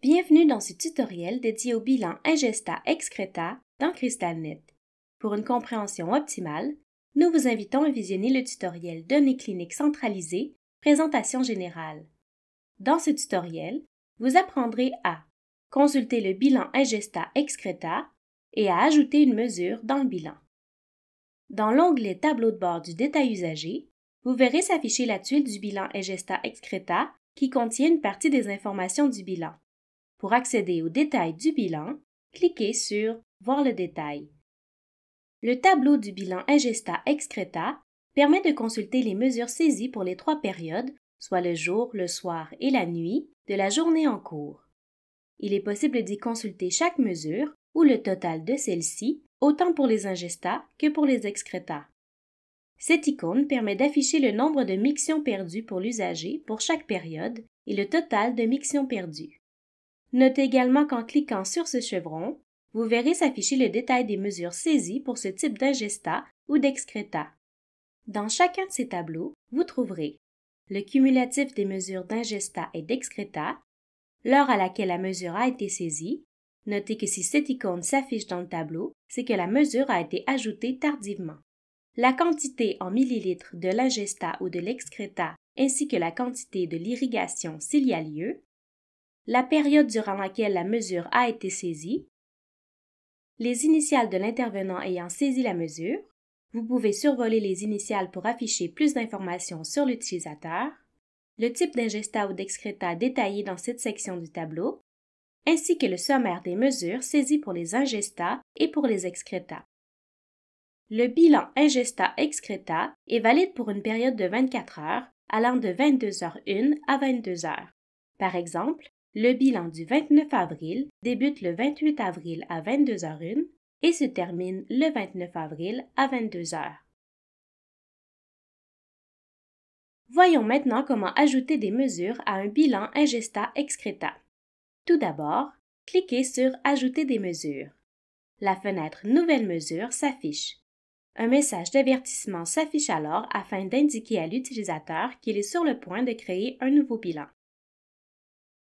Bienvenue dans ce tutoriel dédié au bilan Ingesta-Excreta dans CrystalNet. Pour une compréhension optimale, nous vous invitons à visionner le tutoriel Données cliniques centralisées, présentation générale. Dans ce tutoriel, vous apprendrez à consulter le bilan Ingesta-Excreta et à ajouter une mesure dans le bilan. Dans l'onglet Tableau de bord du détail usagé, vous verrez s'afficher la tuile du bilan Ingesta-Excreta qui contient une partie des informations du bilan. Pour accéder au détail du bilan, cliquez sur « Voir le détail ». Le tableau du bilan Ingesta-Excreta permet de consulter les mesures saisies pour les 3 périodes, soit le jour, le soir et la nuit, de la journée en cours. Il est possible d'y consulter chaque mesure ou le total de celles-ci, autant pour les ingestats que pour les excrétats. Cette icône permet d'afficher le nombre de mictions perdues pour l'usager pour chaque période et le total de mictions perdues. Notez également qu'en cliquant sur ce chevron, vous verrez s'afficher le détail des mesures saisies pour ce type d'ingestat ou d'excrétat. Dans chacun de ces tableaux, vous trouverez le cumulatif des mesures d'ingestat et d'excrétat, l'heure à laquelle la mesure a été saisie. Notez que si cette icône s'affiche dans le tableau, c'est que la mesure a été ajoutée tardivement. La quantité en millilitres de l'ingestat ou de l'excrétat ainsi que la quantité de l'irrigation s'il y a lieu, la période durant laquelle la mesure a été saisie, les initiales de l'intervenant ayant saisi la mesure, vous pouvez survoler les initiales pour afficher plus d'informations sur l'utilisateur, le type d'ingestat ou d'excrétat détaillé dans cette section du tableau, ainsi que le sommaire des mesures saisies pour les ingestats et pour les excrétats. Le bilan ingesta-excréta est valide pour une période de 24 heures allant de 22h01 à 22h. Par exemple, le bilan du 29 avril débute le 28 avril à 22h01 et se termine le 29 avril à 22h. Voyons maintenant comment ajouter des mesures à un bilan ingesta-excréta. Tout d'abord, cliquez sur « Ajouter des mesures ». La fenêtre « Nouvelle mesure » s'affiche. Un message d'avertissement s'affiche alors afin d'indiquer à l'utilisateur qu'il est sur le point de créer un nouveau bilan.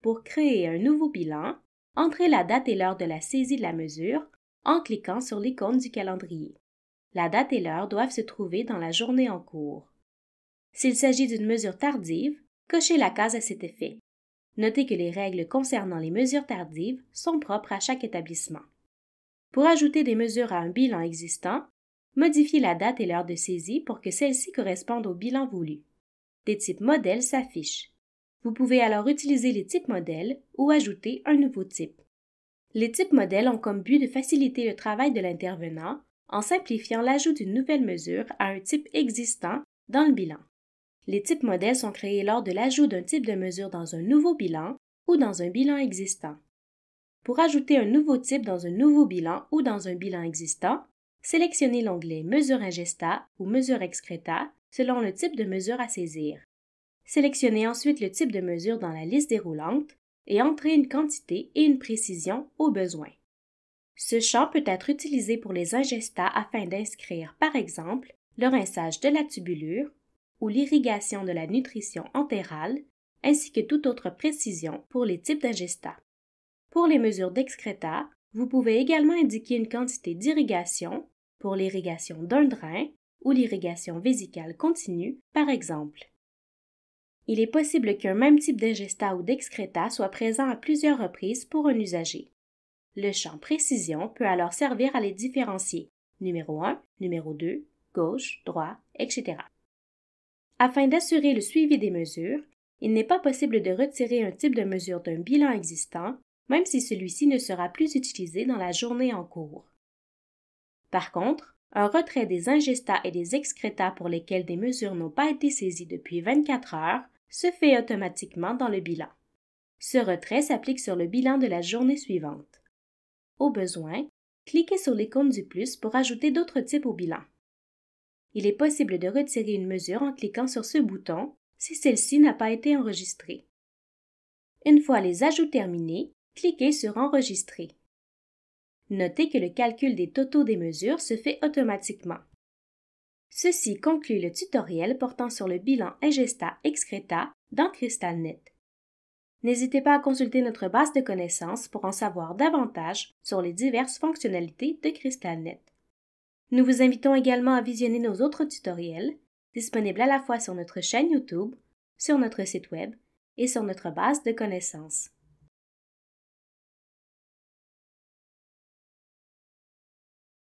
Pour créer un nouveau bilan, entrez la date et l'heure de la saisie de la mesure en cliquant sur l'icône du calendrier. La date et l'heure doivent se trouver dans la journée en cours. S'il s'agit d'une mesure tardive, cochez la case à cet effet. Notez que les règles concernant les mesures tardives sont propres à chaque établissement. Pour ajouter des mesures à un bilan existant, modifiez la date et l'heure de saisie pour que celle-ci correspondent au bilan voulu. Des types modèles s'affichent. Vous pouvez alors utiliser les types modèles ou ajouter un nouveau type. Les types modèles ont comme but de faciliter le travail de l'intervenant en simplifiant l'ajout d'une nouvelle mesure à un type existant dans le bilan. Les types modèles sont créés lors de l'ajout d'un type de mesure dans un nouveau bilan ou dans un bilan existant. Pour ajouter un nouveau type dans un nouveau bilan ou dans un bilan existant, sélectionnez l'onglet Mesure ingesta ou Mesure excréta selon le type de mesure à saisir. Sélectionnez ensuite le type de mesure dans la liste déroulante et entrez une quantité et une précision au besoin. Ce champ peut être utilisé pour les ingestats afin d'inscrire, par exemple, le rinçage de la tubulure ou l'irrigation de la nutrition entérale, ainsi que toute autre précision pour les types d'ingestats. Pour les mesures d'excrétat, vous pouvez également indiquer une quantité d'irrigation pour l'irrigation d'un drain ou l'irrigation vésicale continue, par exemple. Il est possible qu'un même type d'ingestat ou d'excrétat soit présent à plusieurs reprises pour un usager. Le champ précision peut alors servir à les différencier, numéro 1, numéro 2, gauche, droit, etc. Afin d'assurer le suivi des mesures, il n'est pas possible de retirer un type de mesure d'un bilan existant, même si celui-ci ne sera plus utilisé dans la journée en cours. Par contre, un retrait des ingestats et des excrétats pour lesquels des mesures n'ont pas été saisies depuis 24 heures se fait automatiquement dans le bilan. Ce retrait s'applique sur le bilan de la journée suivante. Au besoin, cliquez sur l'icône du plus pour ajouter d'autres types au bilan. Il est possible de retirer une mesure en cliquant sur ce bouton si celle-ci n'a pas été enregistrée. Une fois les ajouts terminés, cliquez sur Enregistrer. Notez que le calcul des totaux des mesures se fait automatiquement. Ceci conclut le tutoriel portant sur le bilan ingesta-excréta dans CrystalNet. N'hésitez pas à consulter notre base de connaissances pour en savoir davantage sur les diverses fonctionnalités de CrystalNet. Nous vous invitons également à visionner nos autres tutoriels, disponibles à la fois sur notre chaîne YouTube, sur notre site Web et sur notre base de connaissances.